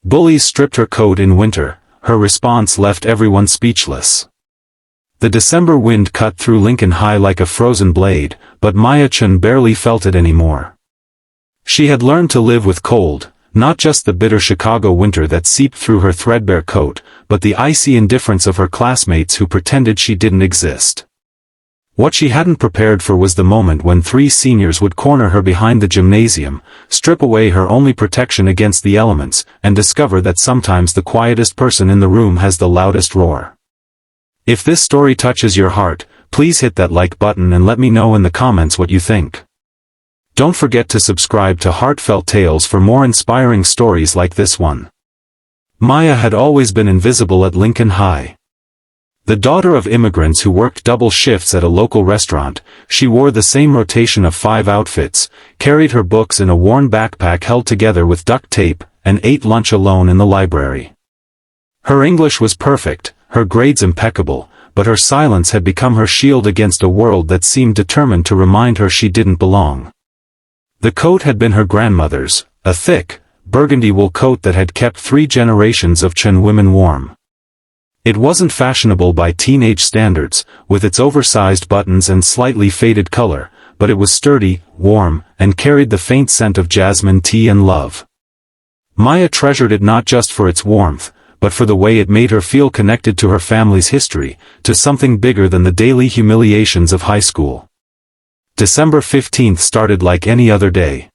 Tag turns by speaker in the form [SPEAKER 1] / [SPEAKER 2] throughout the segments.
[SPEAKER 1] Bullies stripped her coat in winter. Her response left everyone speechless. The December wind cut through Lincoln High like a frozen blade, but Chen barely felt it anymore. She had learned to live with cold, not just the bitter Chicago winter that seeped through her threadbare coat, but the icy indifference of her classmates who pretended she didn't exist. What she hadn't prepared for was the moment when 3 seniors would corner her behind the gymnasium, strip away her only protection against the elements, and discover that sometimes the quietest person in the room has the loudest roar. If this story touches your heart, please hit that like button and let me know in the comments what you think. Don't forget to subscribe to Heartfelt Tales for more inspiring stories like this one. Maya had always been invisible at Lincoln High. The daughter of immigrants who worked double shifts at a local restaurant, she wore the same rotation of 5 outfits, carried her books in a worn backpack held together with duct tape, and ate lunch alone in the library. Her English was perfect, her grades impeccable, but her silence had become her shield against a world that seemed determined to remind her she didn't belong. The coat had been her grandmother's, a thick, burgundy wool coat that had kept 3 generations of Chen women warm. It wasn't fashionable by teenage standards, with its oversized buttons and slightly faded color, but it was sturdy, warm, and carried the faint scent of jasmine tea and love. Maya treasured it not just for its warmth, but for the way it made her feel connected to her family's history, to something bigger than the daily humiliations of high school. December 15th started like any other day.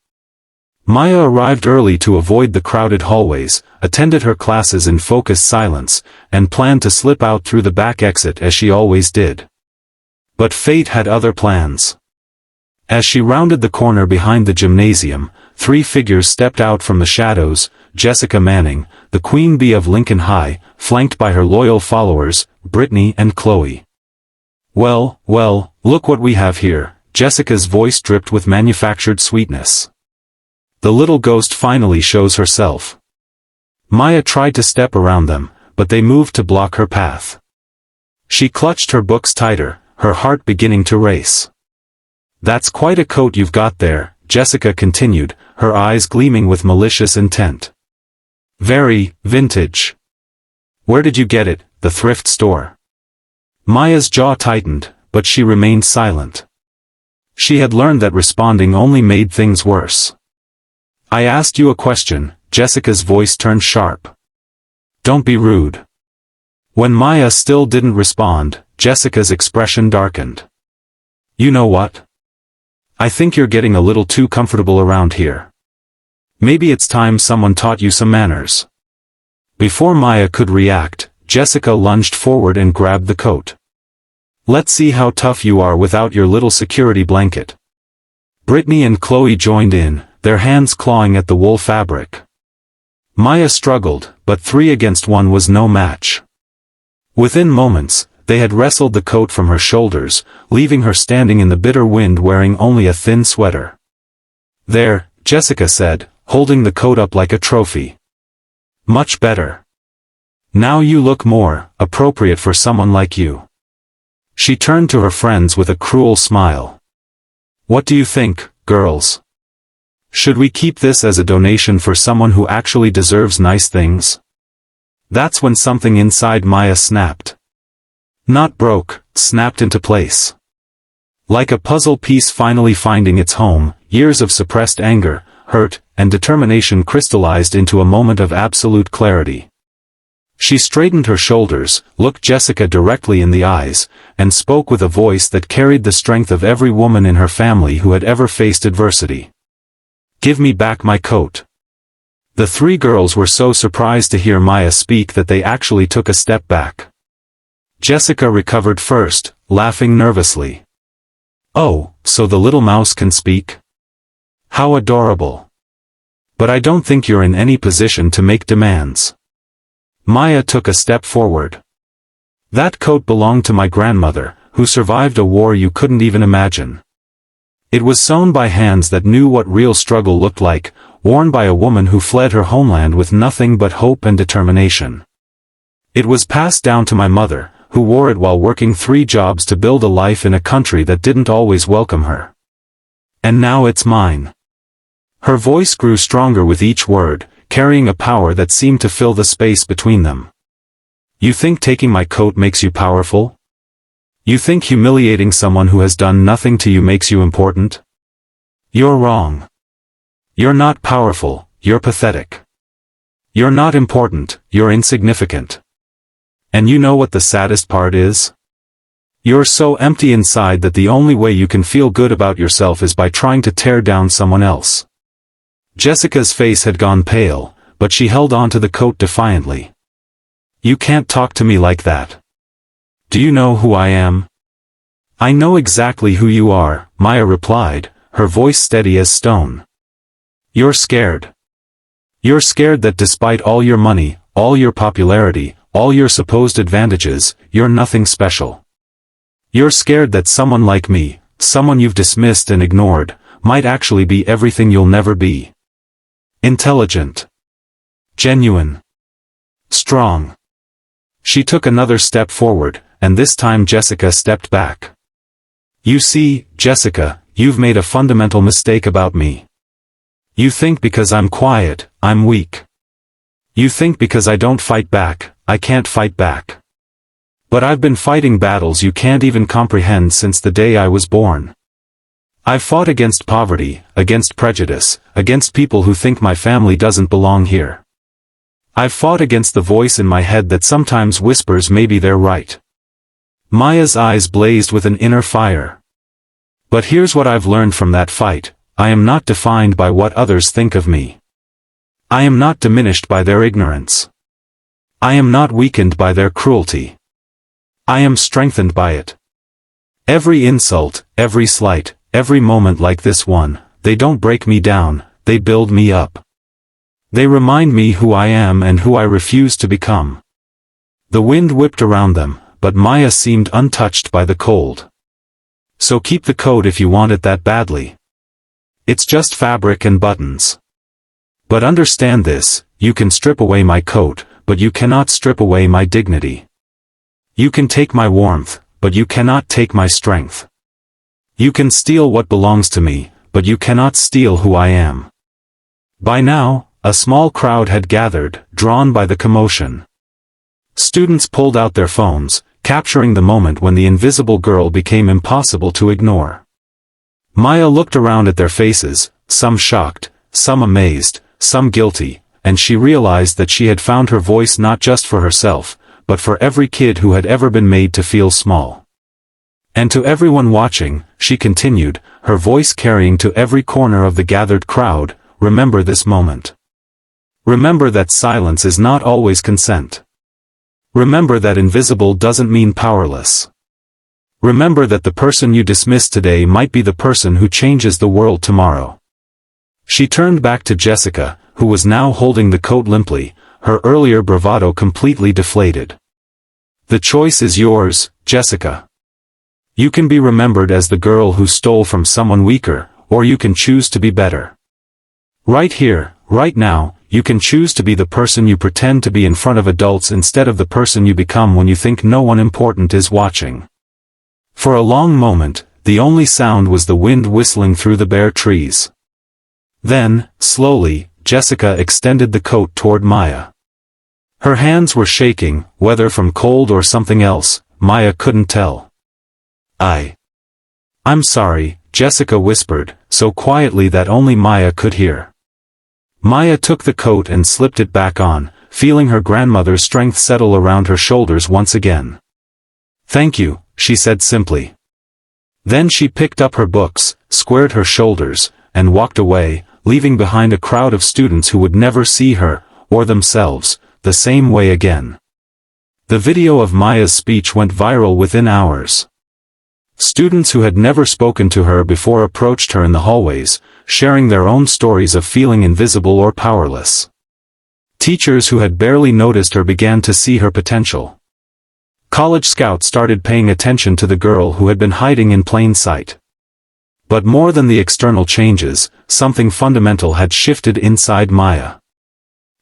[SPEAKER 1] Maya arrived early to avoid the crowded hallways, attended her classes in focused silence, and planned to slip out through the back exit as she always did. But fate had other plans. As she rounded the corner behind the gymnasium, 3 figures stepped out from the shadows: Jessica Manning, the queen bee of Lincoln High, flanked by her loyal followers, Brittany and Chloe. Well, look what we have here," Jessica's voice dripped with manufactured sweetness. "The little ghost finally shows herself." Maya tried to step around them, but they moved to block her path. She clutched her books tighter, her heart beginning to race. "That's quite a coat you've got there," Jessica continued, her eyes gleaming with malicious intent. "Very vintage. Where did you get it? The thrift store?" Maya's jaw tightened, but she remained silent. She had learned that responding only made things worse. "I asked you a question," Jessica's voice turned sharp. "Don't be rude." When Maya still didn't respond, Jessica's expression darkened. "You know what? I think you're getting a little too comfortable around here. Maybe it's time someone taught you some manners." Before Maya could react, Jessica lunged forward and grabbed the coat. "Let's see how tough you are without your little security blanket." Brittany and Chloe joined in, their hands clawing at the wool fabric. Maya struggled, but 3 against 1 was no match. Within moments, they had wrestled the coat from her shoulders, leaving her standing in the bitter wind wearing only a thin sweater. "There," Jessica said, holding the coat up like a trophy. "Much better. Now you look more appropriate for someone like you." She turned to her friends with a cruel smile. "What do you think, girls? Should we keep this as a donation for someone who actually deserves nice things?" That's when something inside Maya snapped. Not broke, snapped into place. Like a puzzle piece finally finding its home, years of suppressed anger, hurt, and determination crystallized into a moment of absolute clarity. She straightened her shoulders, looked Jessica directly in the eyes, and spoke with a voice that carried the strength of every woman in her family who had ever faced adversity. "Give me back my coat." The 3 girls were so surprised to hear Maya speak that they actually took a step back. Jessica recovered first, laughing nervously. "Oh, so the little mouse can speak? How adorable. But I don't think you're in any position to make demands." Maya took a step forward. "That coat belonged to my grandmother, who survived a war you couldn't even imagine. It was sewn by hands that knew what real struggle looked like, worn by a woman who fled her homeland with nothing but hope and determination. It was passed down to my mother, who wore it while working 3 jobs to build a life in a country that didn't always welcome her. And now it's mine." Her voice grew stronger with each word, carrying a power that seemed to fill the space between them. You think taking my coat makes you powerful? You think humiliating someone who has done nothing to you makes you important? You're wrong. You're not powerful, you're pathetic. You're not important, you're insignificant. And you know what the saddest part is? You're so empty inside that the only way you can feel good about yourself is by trying to tear down someone else. Jessica's face had gone pale, but she held on to the coat defiantly. You can't talk to me like that. Do you know who I am? I know exactly who you are, Maya replied, her voice steady as stone. You're scared. You're scared that despite all your money, all your popularity, all your supposed advantages, you're nothing special. You're scared that someone like me, someone you've dismissed and ignored, might actually be everything you'll never be. Intelligent. Genuine. Strong. She took another step forward, and this time Jessica stepped back. You see, Jessica, you've made a fundamental mistake about me. You think because I'm quiet, I'm weak. You think because I don't fight back, I can't fight back. But I've been fighting battles you can't even comprehend since the day I was born. I've fought against poverty, against prejudice, against people who think my family doesn't belong here. I've fought against the voice in my head that sometimes whispers maybe they're right. Maya's eyes blazed with an inner fire. But here's what I've learned from that fight. I am not defined by what others think of me. I am not diminished by their ignorance. I am not weakened by their cruelty. I am strengthened by it. Every insult, every slight, every moment like this one, they don't break me down, they build me up. They remind me who I am and who I refuse to become. The wind whipped around them, but Maya seemed untouched by the cold. So keep the coat if you want it that badly. It's just fabric and buttons. But understand this, you can strip away my coat, but you cannot strip away my dignity. You can take my warmth, but you cannot take my strength. You can steal what belongs to me, but you cannot steal who I am. By now, a small crowd had gathered, drawn by the commotion. Students pulled out their phones, capturing the moment when the invisible girl became impossible to ignore. Maya looked around at their faces, some shocked, some amazed, some guilty, and she realized that she had found her voice not just for herself, but for every kid who had ever been made to feel small. And to everyone watching, she continued, her voice carrying to every corner of the gathered crowd, remember this moment. Remember that silence is not always consent. Remember that invisible doesn't mean powerless. Remember that the person you dismiss today might be the person who changes the world tomorrow. She turned back to Jessica, who was now holding the coat limply, her earlier bravado completely deflated. The choice is yours, Jessica. You can be remembered as the girl who stole from someone weaker, or you can choose to be better. Right here, right now, you can choose to be the person you pretend to be in front of adults instead of the person you become when you think no one important is watching. For a long moment, the only sound was the wind whistling through the bare trees. Then, slowly, Jessica extended the coat toward Maya. Her hands were shaking, whether from cold or something else, Maya couldn't tell. I'm sorry, Jessica whispered, so quietly that only Maya could hear. Maya took the coat and slipped it back on, feeling her grandmother's strength settle around her shoulders once again. Thank you, she said simply. Then she picked up her books, squared her shoulders, and walked away, leaving behind a crowd of students who would never see her, or themselves, the same way again. The video of Maya's speech went viral within hours. Students who had never spoken to her before approached her in the hallways, sharing their own stories of feeling invisible or powerless. Teachers who had barely noticed her began to see her potential. College scouts started paying attention to the girl who had been hiding in plain sight. But more than the external changes, something fundamental had shifted inside Maya.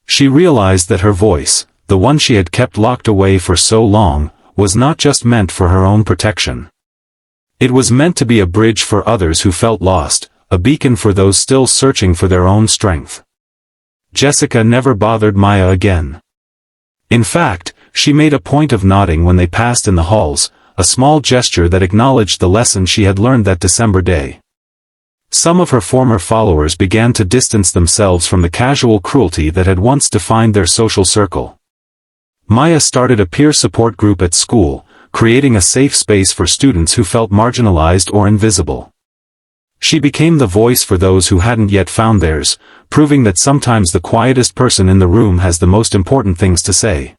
[SPEAKER 1] She realized that her voice, the one she had kept locked away for so long, was not just meant for her own protection. It was meant to be a bridge for others who felt lost, a beacon for those still searching for their own strength. Jessica never bothered Maya again. In fact, she made a point of nodding when they passed in the halls, a small gesture that acknowledged the lesson she had learned that December day. Some of her former followers began to distance themselves from the casual cruelty that had once defined their social circle. Maya started a peer support group at school, creating a safe space for students who felt marginalized or invisible. She became the voice for those who hadn't yet found theirs, proving that sometimes the quietest person in the room has the most important things to say.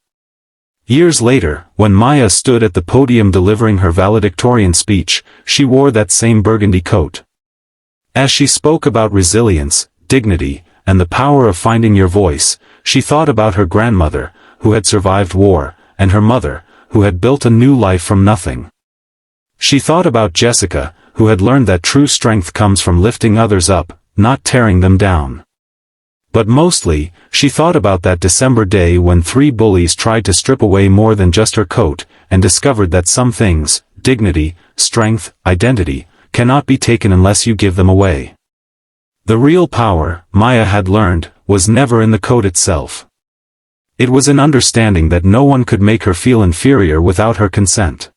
[SPEAKER 1] Years later, when Maya stood at the podium delivering her valedictorian speech, she wore that same burgundy coat. As she spoke about resilience, dignity, and the power of finding your voice, she thought about her grandmother, who had survived war, and her mother, who had built a new life from nothing. She thought about Jessica, who had learned that true strength comes from lifting others up, not tearing them down. But mostly, she thought about that December day when 3 bullies tried to strip away more than just her coat, and discovered that some things, dignity, strength, identity, cannot be taken unless you give them away. The real power, Maya had learned, was never in the coat itself. It was in understanding that no one could make her feel inferior without her consent.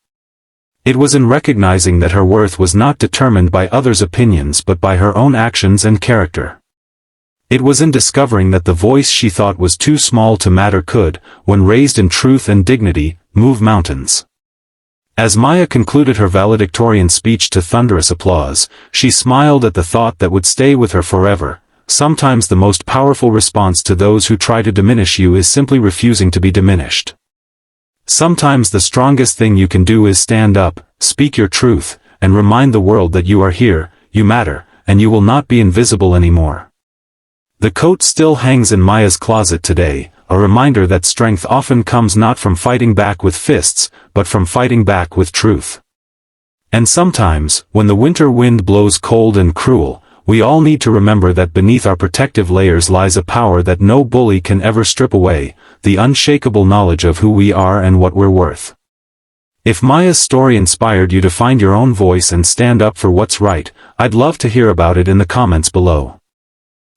[SPEAKER 1] It was in recognizing that her worth was not determined by others' opinions but by her own actions and character. It was in discovering that the voice she thought was too small to matter could, when raised in truth and dignity, move mountains. As Maya concluded her valedictorian speech to thunderous applause, she smiled at the thought that would stay with her forever. Sometimes the most powerful response to those who try to diminish you is simply refusing to be diminished. Sometimes the strongest thing you can do is stand up, speak your truth, and remind the world that you are here, you matter, and you will not be invisible anymore. The coat still hangs in Maya's closet today, a reminder that strength often comes not from fighting back with fists, but from fighting back with truth. And sometimes, when the winter wind blows cold and cruel, we all need to remember that beneath our protective layers lies a power that no bully can ever strip away, the unshakable knowledge of who we are and what we're worth. If Maya's story inspired you to find your own voice and stand up for what's right, I'd love to hear about it in the comments below.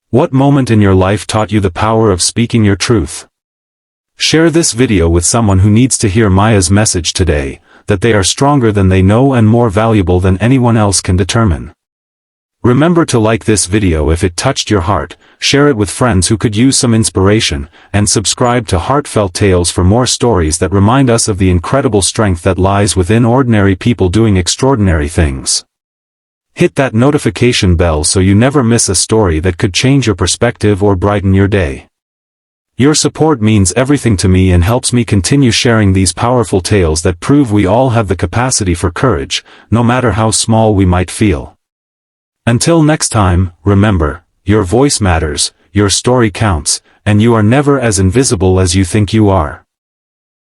[SPEAKER 1] What moment in your life taught you the power of speaking your truth? Share this video with someone who needs to hear Maya's message today, that they are stronger than they know and more valuable than anyone else can determine. Remember to like this video if it touched your heart, share it with friends who could use some inspiration, and subscribe to Heartfelt Tales for more stories that remind us of the incredible strength that lies within ordinary people doing extraordinary things. Hit that notification bell so you never miss a story that could change your perspective or brighten your day. Your support means everything to me and helps me continue sharing these powerful tales that prove we all have the capacity for courage, no matter how small we might feel. Until next time, remember, your voice matters, your story counts, and you are never as invisible as you think you are.